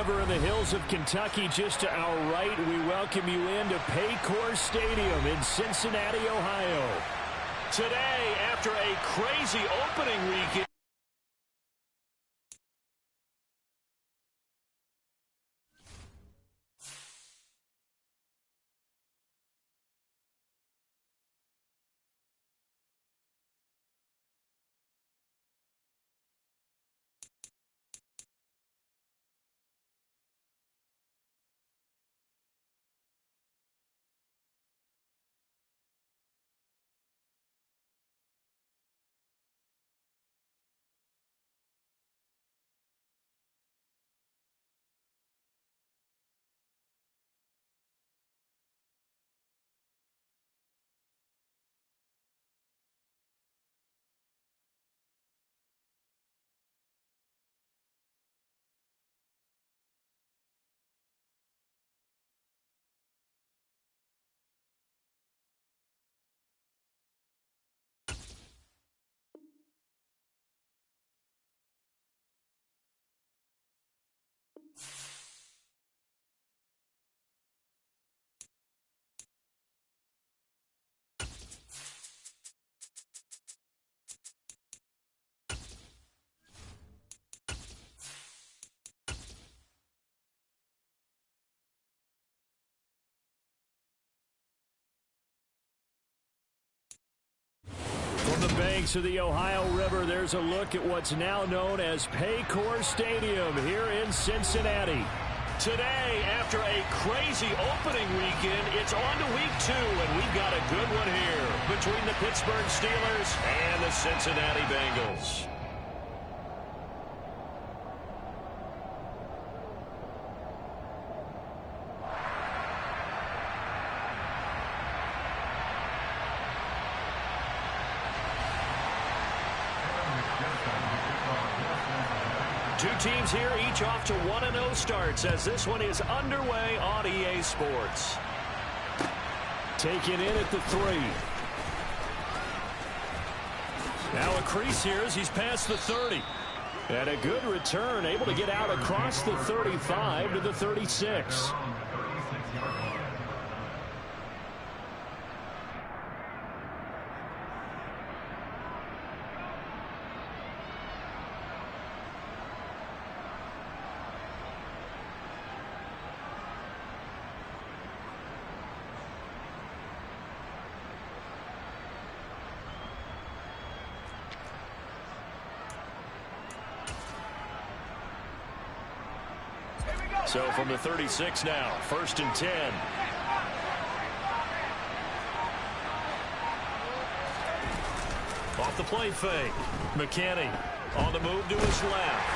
River in the hills of Kentucky. Just to our right, we welcome you into Paycor Stadium in Cincinnati, Ohio. Today, after a crazy opening weekend, from the banks of the Ohio River, there's a look at what's now known as Paycor Stadium here in Cincinnati. Today, after a crazy opening weekend, it's on to week 2, and we've got a good one here between the Pittsburgh Steelers and the Cincinnati Bengals. Two teams here, each off to 1-0 starts as this one is underway on EA Sports. Taken in at the 3. Now a crease here as he's past the 30. And a good return, able to get out across the 35 to the 36. So from the 36 now, 1st and 10. Off the play fake. McKinney on the move to his left.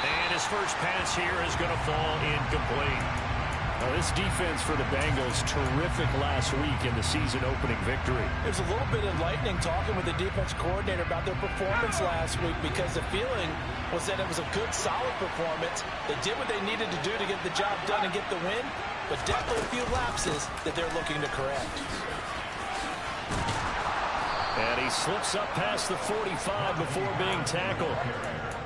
And his first pass here is going to fall incomplete. Now this defense for the Bengals, terrific last week in the season opening victory. It was a little bit enlightening talking with the defense coordinator about their performance last week, because the feeling was that it was a good, solid performance. They did what they needed to do to get the job done and get the win, but definitely a few lapses that they're looking to correct. And he slips up past the 45 before being tackled.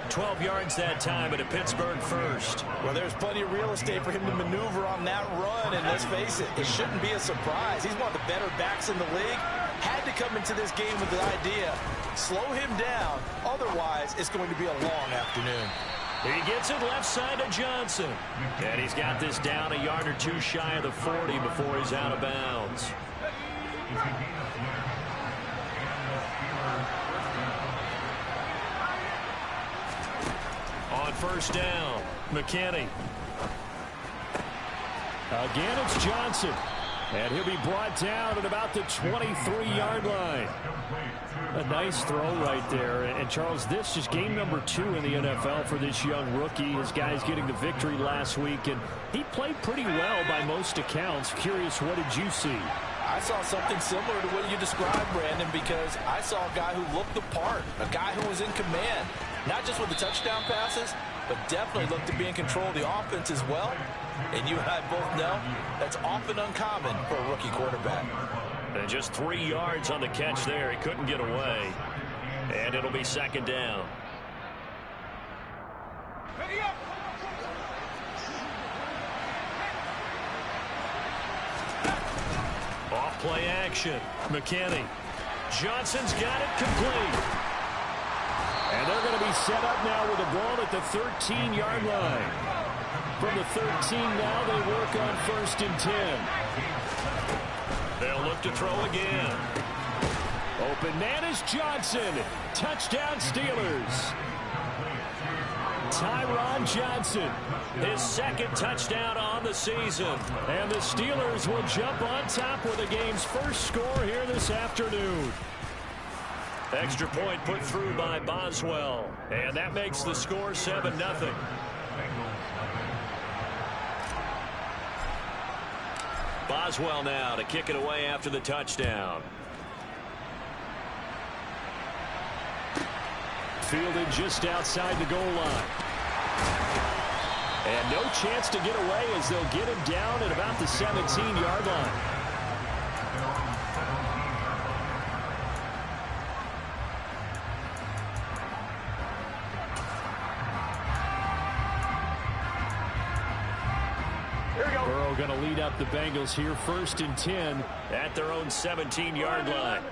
12 yards that time, but a Pittsburgh first. Well, there's plenty of real estate for him to maneuver on that run, and let's face it, it shouldn't be a surprise. He's one of the better backs in the league. Had to come into this game with the idea, slow him down, otherwise it's going to be a long afternoon. He gets it left side to Johnson. And he's got this down a yard or two shy of the 40 before he's out of bounds. On first down, McKinney. Again, it's Johnson. And he'll be brought down at about the 23-yard line. A nice throw right there. And, Charles, this is game number 2 in the NFL for this young rookie. His guys getting the victory last week, and he played pretty well by most accounts. Curious, what did you see? I saw something similar to what you described, Brandon, because I saw a guy who looked the part, a guy who was in command, not just with the touchdown passes, but definitely looked to be in control of the offense as well. And you and I both know that's often uncommon for a rookie quarterback. And just 3 yards on the catch there. He couldn't get away. And it'll be second down. Play action. McKinney. Johnson's got it complete. And they're going to be set up now with the ball at the 13-yard line. From the 13 now, they work on 1st and 10. They'll look to throw again. Open man is Johnson. Touchdown Steelers. Tyron Johnson, his 2nd touchdown on the season. And the Steelers will jump on top with the game's first score here this afternoon. Extra point put through by Boswell. And that makes the score 7-0. Boswell now to kick it away after the touchdown. Fielded just outside the goal line. And no chance to get away as they'll get him down at about the 17-yard line. Burrow going to lead up the Bengals here 1st and 10 at their own 17-yard line.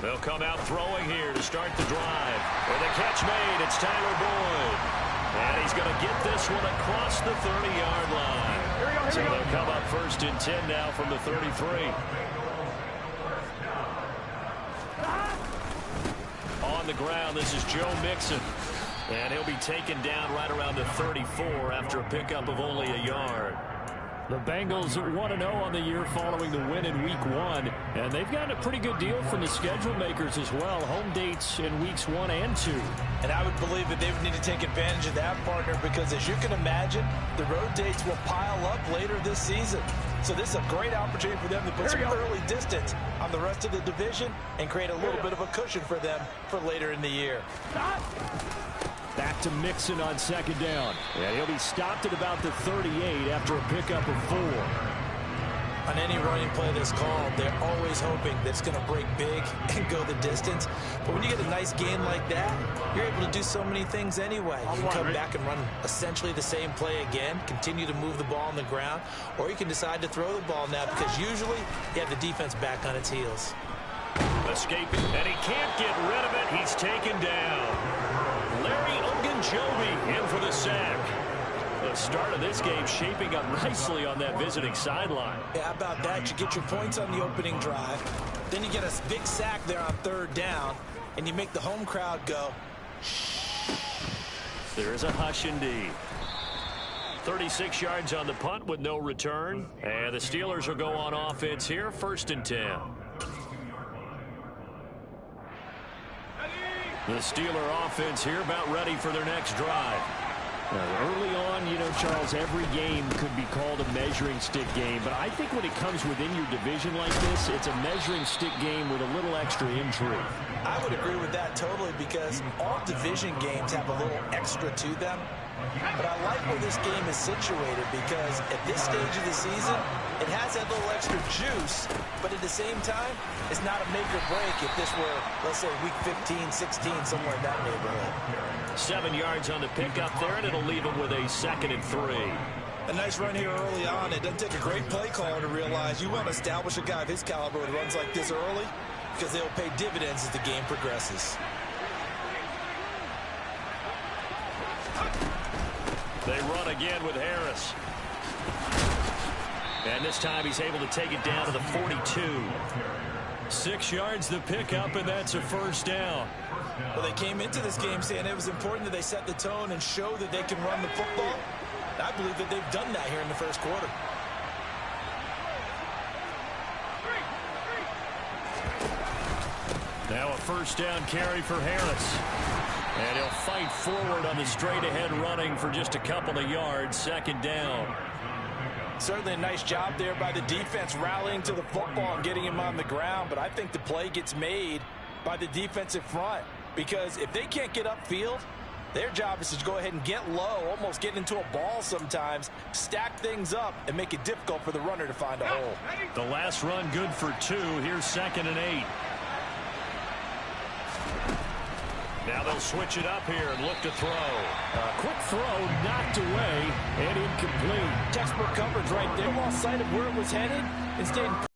They'll come out throwing here to start the drive. With a catch made, it's Tyler Boyd. And he's going to get this one across the 30-yard line. So they'll come up 1st and 10 now from the 33. On the ground, this is Joe Mixon. And he'll be taken down right around the 34 after a pickup of only a yard. The Bengals 1-0 on the year following the win in Week 1. And they've gotten a pretty good deal from the schedule makers as well. Home dates in Weeks 1 and 2. And I would believe that they would need to take advantage of that, partner, because as you can imagine, the road dates will pile up later this season. So this is a great opportunity for them to put some early distance on the rest of the division and create a little bit of a cushion for them for later in the year. Back to Mixon on 2nd down. And he'll be stopped at about the 38 after a pickup of 4. On any running play that's called, they're always hoping that it's going to break big and go the distance. But when you get a nice gain like that, you're able to do so many things anyway. You can come back and run essentially the same play again, continue to move the ball on the ground, or you can decide to throw the ball now because usually you have the defense back on its heels. Escaping, and he can't get rid of it. He's taken down. Larry Ogunjobi in for the sack. The start of this game shaping up nicely on that visiting sideline. Yeah, how about that? You get your points on the opening drive. Then you get a big sack there on 3rd down, and you make the home crowd go. There's a hush indeed. 36 yards on the punt with no return. And the Steelers will go on offense here, 1st and 10. The Steeler offense here about ready for their next drive. Early on, you know, Charles, every game could be called a measuring stick game. But I think when it comes within your division like this, it's a measuring stick game with a little extra intrigue. I would agree with that totally because all division games have a little extra to them. But I like where this game is situated because at this stage of the season, it has that little extra juice, but at the same time, it's not a make or break if this were, let's say, week 15, 16, somewhere in that neighborhood. 7 yards on the pickup there, and it'll leave them with a 2nd and 3. A nice run here early on. It doesn't take a great play caller to realize you want to establish a guy of his caliber who runs like this early because they'll pay dividends as the game progresses. They run again with Harris. And this time he's able to take it down to the 42. 6 yards the pickup, and that's a 1st down. Well, they came into this game saying it was important that they set the tone and show that they can run the football. And I believe that they've done that here in the 1st quarter. Now a 1st down carry for Harris. And he'll fight forward on the straight-ahead running for just a couple of yards. 2nd down. Certainly a nice job there by the defense rallying to the football and getting him on the ground. But I think the play gets made by the defensive front. Because if they can't get upfield, their job is to go ahead and get low, almost get into a ball sometimes, stack things up, and make it difficult for the runner to find a hole. The last run good for 2. Here's 2nd and 8. Now they'll switch it up here and look to throw. Quick throw knocked away and incomplete. Textbook coverage right there. Lost sight of where it was headed and stayed